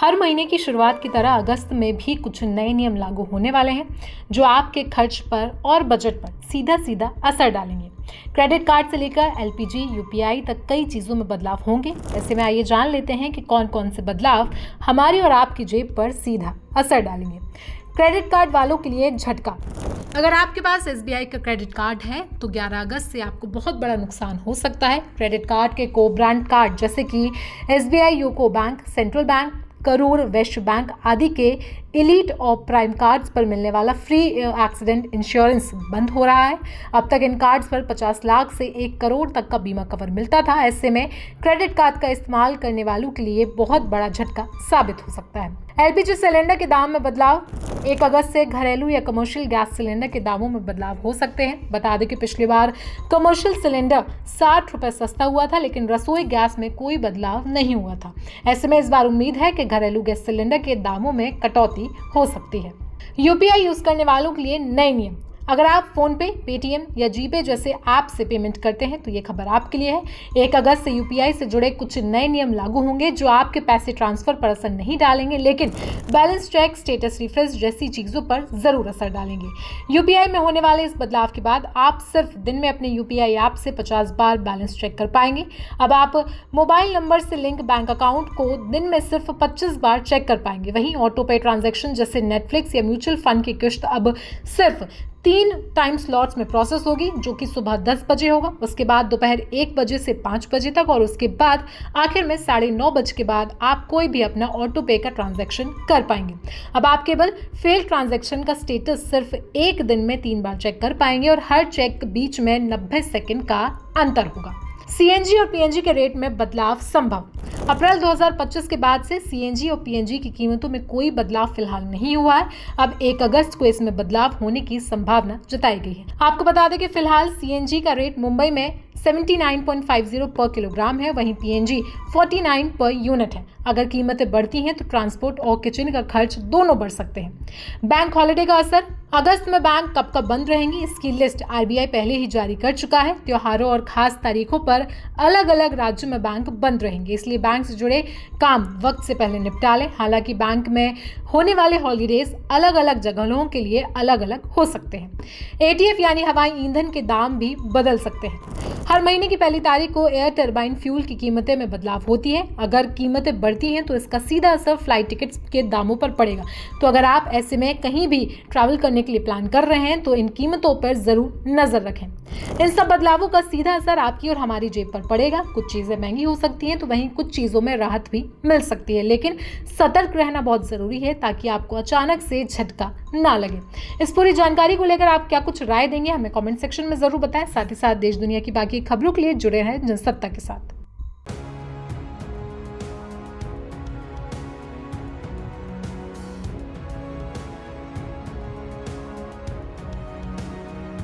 हर महीने की शुरुआत की तरह अगस्त में भी कुछ नए नियम लागू होने वाले हैं जो आपके खर्च पर और बजट पर सीधा सीधा असर डालेंगे। क्रेडिट कार्ड से लेकर एलपीजी, यूपीआई तक कई चीज़ों में बदलाव होंगे। ऐसे में आइए जान लेते हैं कि कौन कौन से बदलाव हमारी और आपकी जेब पर सीधा असर डालेंगे। क्रेडिट कार्ड वालों के लिए झटका। अगर आपके पास एसबीआई का क्रेडिट कार्ड है तो 11 अगस्त से आपको बहुत बड़ा नुकसान हो सकता है। क्रेडिट कार्ड के को ब्रांड कार्ड जैसे कि SBI UCO bank, central bank, Karur Vysya bank आदि के एलीट और प्राइम कार्ड्स पर मिलने वाला फ्री एक्सीडेंट इंश्योरेंस बंद हो रहा है। अब तक इन कार्ड्स पर 50 लाख से 1 करोड़ तक का बीमा कवर मिलता था। ऐसे में क्रेडिट कार्ड का इस्तेमाल करने वालों के लिए बहुत बड़ा झटका साबित हो सकता है। एलपीजी सिलेंडर के दाम में बदलाव। 1 अगस्त से घरेलू या कमर्शियल गैस सिलेंडर के दामों में बदलाव हो सकते हैं। बता दें कि पिछली बार कमर्शियल सिलेंडर 60 रुपए सस्ता हुआ था, लेकिन रसोई गैस में कोई बदलाव नहीं हुआ था। ऐसे में इस बार उम्मीद है कि घरेलू गैस सिलेंडर के दामों में कटौती हो सकती है। यूपीआई यूज करने वालों के लिए नए नियम। अगर आप फोन पे, पेटीएम या जीपे जैसे ऐप से पेमेंट करते हैं तो ये खबर आपके लिए है। 1 अगस्त से यूपीआई से जुड़े कुछ नए नियम लागू होंगे जो आपके पैसे ट्रांसफर पर असर नहीं डालेंगे, लेकिन बैलेंस चेक, स्टेटस रिफ्रेश जैसी चीजों पर जरूर असर डालेंगे। यूपीआई में होने वाले इस बदलाव के बाद आप सिर्फ दिन में अपने यूपीआई ऐप से 50 बार बैलेंस चेक कर पाएंगे। अब आप मोबाइल नंबर से लिंक बैंक अकाउंट को दिन में सिर्फ 25 बार चेक कर पाएंगे। वहीं ऑटो पे ट्रांजैक्शन जैसे नेटफ्लिक्स या म्यूचुअल फंड की किस्त अब सिर्फ 3 टाइम स्लॉट्स में प्रोसेस होगी, जो कि सुबह 10 बजे होगा, उसके बाद दोपहर 1 बजे से 5 बजे तक और उसके बाद आखिर में 9:30 बजे के बाद आप कोई भी अपना ऑटो पे का ट्रांजैक्शन कर पाएंगे। अब आप केवल फेल ट्रांजैक्शन का स्टेटस सिर्फ 1 दिन में 3 बार चेक कर पाएंगे और हर चेक के बीच में 90 सेकंड का अंतर होगा। सीएनजी और पीएनजी के रेट में बदलाव संभव। अप्रैल 2025 के बाद से सीएनजी और पीएनजी की कीमतों में कोई बदलाव फिलहाल नहीं हुआ है। अब 1 अगस्त को इसमें बदलाव होने की संभावना जताई गई है। आपको बता दें कि फिलहाल सीएनजी का रेट मुंबई में 79.50 पर किलोग्राम है, वहीं पीएनजी 49 पर यूनिट है। अगर कीमतें बढ़ती हैं तो ट्रांसपोर्ट और किचन का खर्च दोनों बढ़ सकते हैं। बैंक हॉलिडे का असर। अगस्त में बैंक कब कब बंद रहेंगी इसकी लिस्ट आरबीआई पहले ही जारी कर चुका है। त्योहारों और खास तारीखों पर अलग अलग राज्यों में बैंक बंद रहेंगे, इसलिए बैंक से जुड़े काम वक्त से पहले निपटा लें। हालांकि बैंक में होने वाले हॉलीडेज अलग अलग जगहों के लिए अलग अलग हो सकते हैं। एटीएफ यानी हवाई ईंधन के दाम भी बदल सकते हैं। हर महीने की पहली तारीख को एयर टरबाइन फ्यूल की कीमतें में बदलाव होती है। अगर कीमतें बढ़ती हैं तो इसका सीधा असर फ्लाइट टिकट्स के दामों पर पड़ेगा। तो अगर आप ऐसे में कहीं भी ट्रैवल करने के लिए प्लान कर रहे हैं तो इन कीमतों पर जरूर नजर रखें। इन सब बदलावों का सीधा असर आपकी और हमारी जेब पर पड़ेगा। कुछ चीजें महंगी हो सकती हैं तो वहीं कुछ चीजों में राहत भी मिल सकती है, लेकिन सतर्क रहना बहुत जरूरी है ताकि आपको अचानक से झटका ना लगे। इस पूरी जानकारी को लेकर आप क्या कुछ राय देंगे, हमें कमेंट सेक्शन में जरूर बताएं। साथ ही साथ देश दुनिया की बाकी खबरों के लिए जुड़े रहें जनसत्ता के साथ।